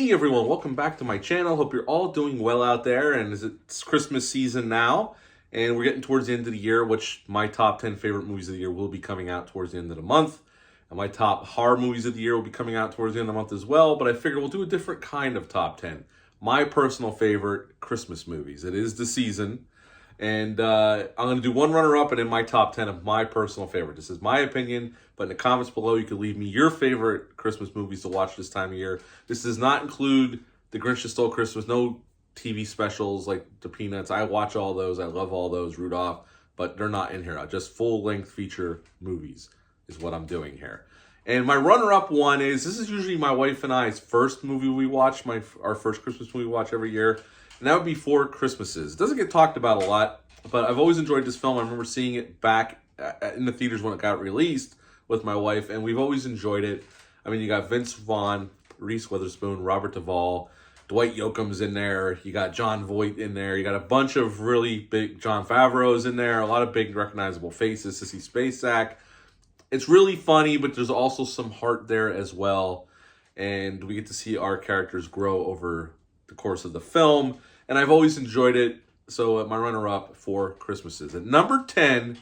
Hey everyone, welcome back to my channel. Hope you're all doing well out there, and it's Christmas season now, and we're getting towards the end of the year, which my top 10 favorite movies of the year will be coming out towards the end of the month, and my top horror movies of the year will be coming out towards the end of the month as well, but I figure we'll do a different kind of top 10. My personal favorite Christmas movies. It is the season, and I'm going to do one runner-up and then my top 10 of my personal favorite. This is my opinion, but in the comments below, you can leave me your favorite Christmas movies to watch this time of year. This does not include The Grinch That Stole Christmas, no TV specials like The Peanuts. I watch all those. I love all those, Rudolph, but they're not in here. Just full-length feature movies is what I'm doing here. And my runner-up one is, this is usually my wife and I's first movie we watch, our first Christmas movie we watch every year, and that would be Four Christmases. It doesn't get talked about a lot, but I've always enjoyed this film. I remember seeing it back in the theaters when it got released with my wife, and we've always enjoyed it. I mean, you got Vince Vaughn, Reese Witherspoon, Robert Duvall, Dwight Yoakam's in there. You got John Voight in there. You got a bunch of really big Jon Favreau's in there. A lot of big recognizable faces. Sissy Spacek. It's really funny, but there's also some heart there as well. And we get to see our characters grow over the course of the film. And I've always enjoyed it. So my runner-up, Four Christmases. At number 10,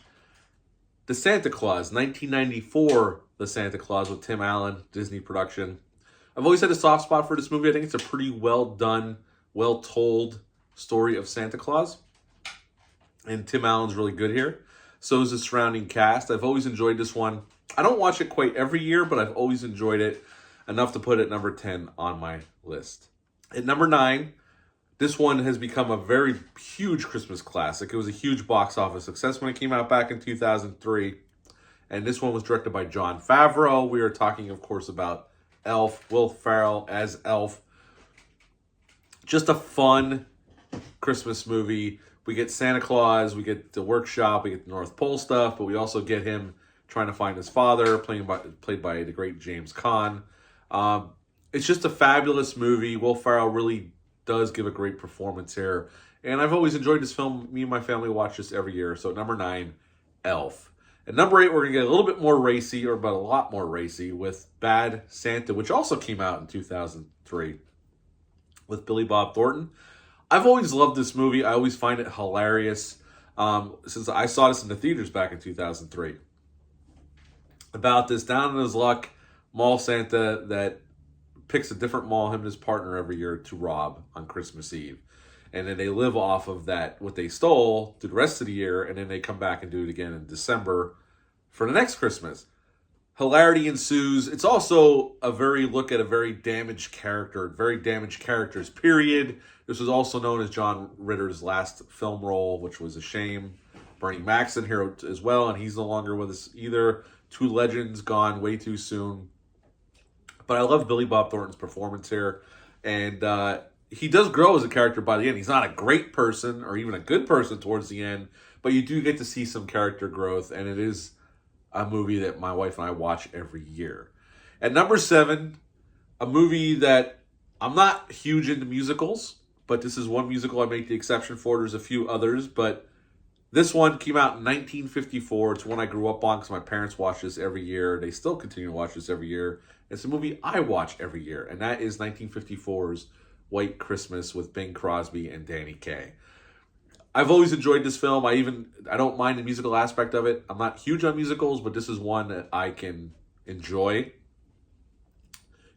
The Santa Claus, 1994, The Santa Claus with Tim Allen, Disney production. I've always had a soft spot for this movie. I think it's a pretty well done, well told story of Santa Claus. And Tim Allen's really good here. So is the surrounding cast. I've always enjoyed this one. I don't watch it quite every year, but I've always enjoyed it enough to put it number 10 on my list. At number 9, this one has become a very huge Christmas classic. It was a huge box office success when it came out back in 2003. And this one was directed by Jon Favreau. We are talking, of course, about Elf, Will Ferrell as Elf. Just a fun Christmas movie. We get Santa Claus, we get the workshop, we get the North Pole stuff, but we also get him trying to find his father, played by the great James Caan. It's just a fabulous movie. Will Ferrell really does give a great performance here. And I've always enjoyed this film. Me and my family watch this every year. So number 9, Elf. At number 8, we're going to get a little bit more racy, or about a lot more racy, with Bad Santa, which also came out in 2003 with Billy Bob Thornton. I've always loved this movie. I always find it hilarious. Since I saw this in the theaters back in 2003. About this down on his luck mall Santa that picks a different mall, him and his partner, every year to rob on Christmas Eve. And then they live off of that, what they stole, through the rest of the year, and then they come back and do it again in December for the next Christmas. Hilarity ensues. It's also a very look at a very damaged characters, period. This was also known as John Ritter's last film role, which was a shame. Bernie Mac's in here as well, and he's no longer with us either. Two legends gone way too soon. But I love Billy Bob Thornton's performance here. And he does grow as a character by the end. He's not a great person or even a good person towards the end, but you do get to see some character growth, and it is a movie that my wife and I watch every year. At number 7, a movie that I'm not huge into musicals, but this is one musical I make the exception for. There's a few others, but this one came out in 1954. It's one I grew up on because my parents watch this every year. They still continue to watch this every year. It's a movie I watch every year, and that is 1954's White Christmas with Bing Crosby and Danny Kaye. I've always enjoyed this film. I don't mind the musical aspect of it. I'm not huge on musicals, but this is one that I can enjoy.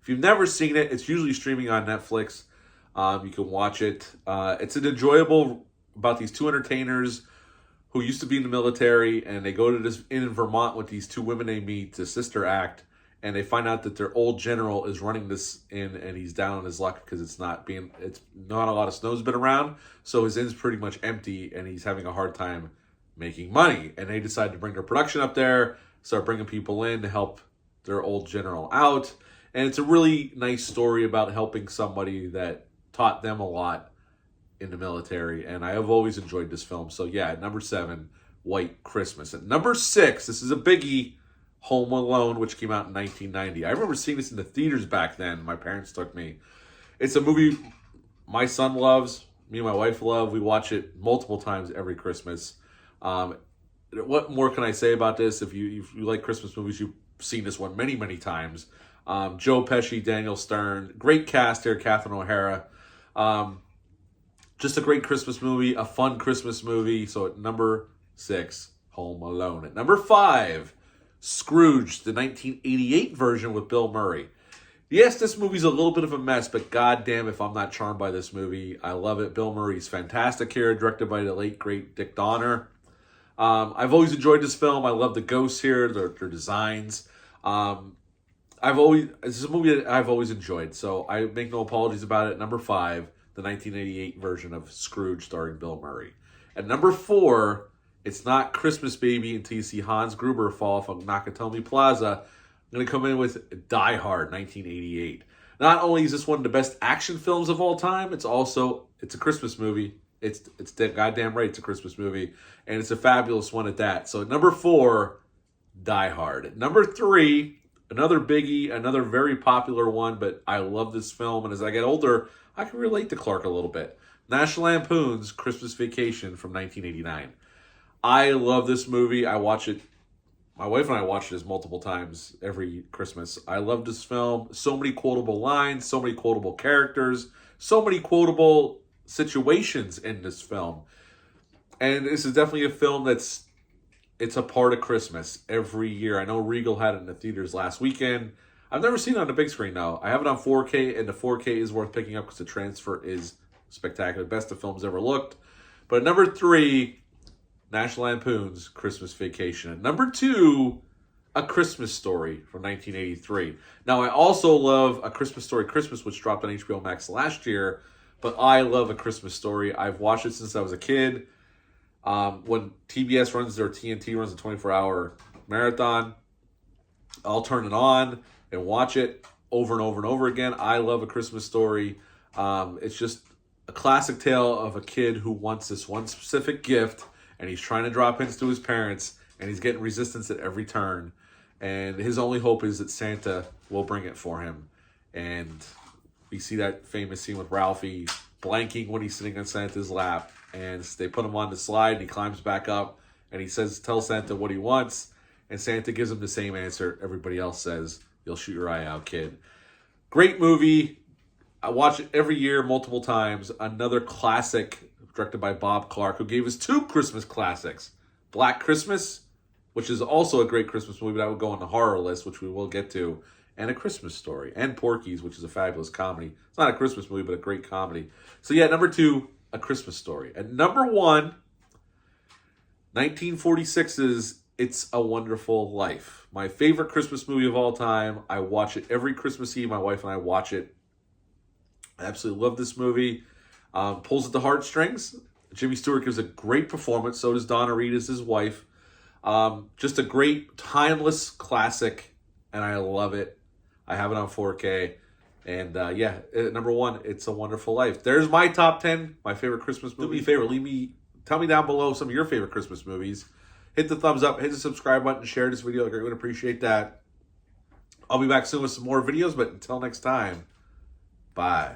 If you've never seen it, it's usually streaming on Netflix. You can watch it. It's an enjoyable, about these two entertainers who used to be in the military, and they go to this inn in Vermont with these two women they meet, the sister act, and they find out that their old general is running this inn, and he's down on his luck because it's not a lot of snow's been around, so his inn's pretty much empty, and he's having a hard time making money. And they decide to bring their production up there, start bringing people in to help their old general out. And it's a really nice story about helping somebody that taught them a lot in the military, and I have always enjoyed this film. So yeah, at number 7, White Christmas. At number 6, this is a biggie, Home Alone, which came out in 1990. I remember seeing this in the theaters back then. My parents took me. It's a movie my son loves, me and my wife love. We watch it multiple times every Christmas. what more can I say about this? If you like Christmas movies, you've seen this one many, many times. Joe Pesci, Daniel Stern, great cast here, Catherine O'Hara. Just a great Christmas movie, a fun Christmas movie. So at number 6, Home Alone. At number 5, Scrooge, the 1988 version with Bill Murray. Yes, this movie's a little bit of a mess, but goddamn if I'm not charmed by this movie. I love it. Bill Murray's fantastic here, directed by the late, great Dick Donner. I've always enjoyed this film. I love the ghosts here, their designs. This is a movie that I've always enjoyed, so I make no apologies about it. Number 5, the 1988 version of Scrooge starring Bill Murray. At number 4, it's not Christmas Baby until you see Hans Gruber fall from Nakatomi Plaza. I'm going to come in with Die Hard, 1988. Not only is this one of the best action films of all time, it's a Christmas movie. It's goddamn right, it's a Christmas movie. And it's a fabulous one at that. So at number 4, Die Hard. At number 3, another biggie, another very popular one, but I love this film. And as I get older, I can relate to Clark a little bit. National Lampoon's Christmas Vacation from 1989. I love this movie. I watch it. My wife and I watch this multiple times every Christmas. I love this film. So many quotable lines, so many quotable characters, so many quotable situations in this film. And this is definitely a film it's a part of Christmas every year. I know Regal had it in the theaters last weekend. I've never seen it on the big screen, though. I have it on 4K, and the 4K is worth picking up because the transfer is spectacular. Best the film's ever looked. But at number 3, National Lampoon's Christmas Vacation. At number 2, A Christmas Story from 1983. Now, I also love A Christmas Story Christmas, which dropped on HBO Max last year. But I love A Christmas Story. I've watched it since I was a kid. When TBS runs their TNT runs a 24-hour marathon, I'll turn it on and watch it over and over and over again. I love A Christmas Story. It's just a classic tale of a kid who wants this one specific gift, and he's trying to drop hints to his parents, and he's getting resistance at every turn. And his only hope is that Santa will bring it for him. And we see that famous scene with Ralphie blanking when he's sitting on Santa's lap. And they put him on the slide, and he climbs back up, and he says, tell Santa what he wants. And Santa gives him the same answer everybody else says. You'll shoot your eye out, kid. Great movie. I watch it every year, multiple times. Another classic directed by Bob Clark, who gave us 2 Christmas classics. Black Christmas, which is also a great Christmas movie, but I would go on the horror list, which we will get to. And A Christmas Story. And Porky's, which is a fabulous comedy. It's not a Christmas movie, but a great comedy. So yeah, number 2, A Christmas Story. At number 1, 1946's It's a Wonderful Life. My favorite Christmas movie of all time. I watch it every Christmas Eve. My wife and I watch it. I absolutely love this movie. Pulls at the heartstrings. Jimmy Stewart gives a great performance. So does Donna Reed as his wife. Just a great, timeless classic. And I love it. I have it on 4K. And yeah, at number 1, It's a Wonderful Life. There's my top 10, my favorite Christmas movie. Do me a favor, tell me down below some of your favorite Christmas movies. Hit the thumbs up, hit the subscribe button, share this video. I greatly would appreciate that. I'll be back soon with some more videos, but until next time, bye.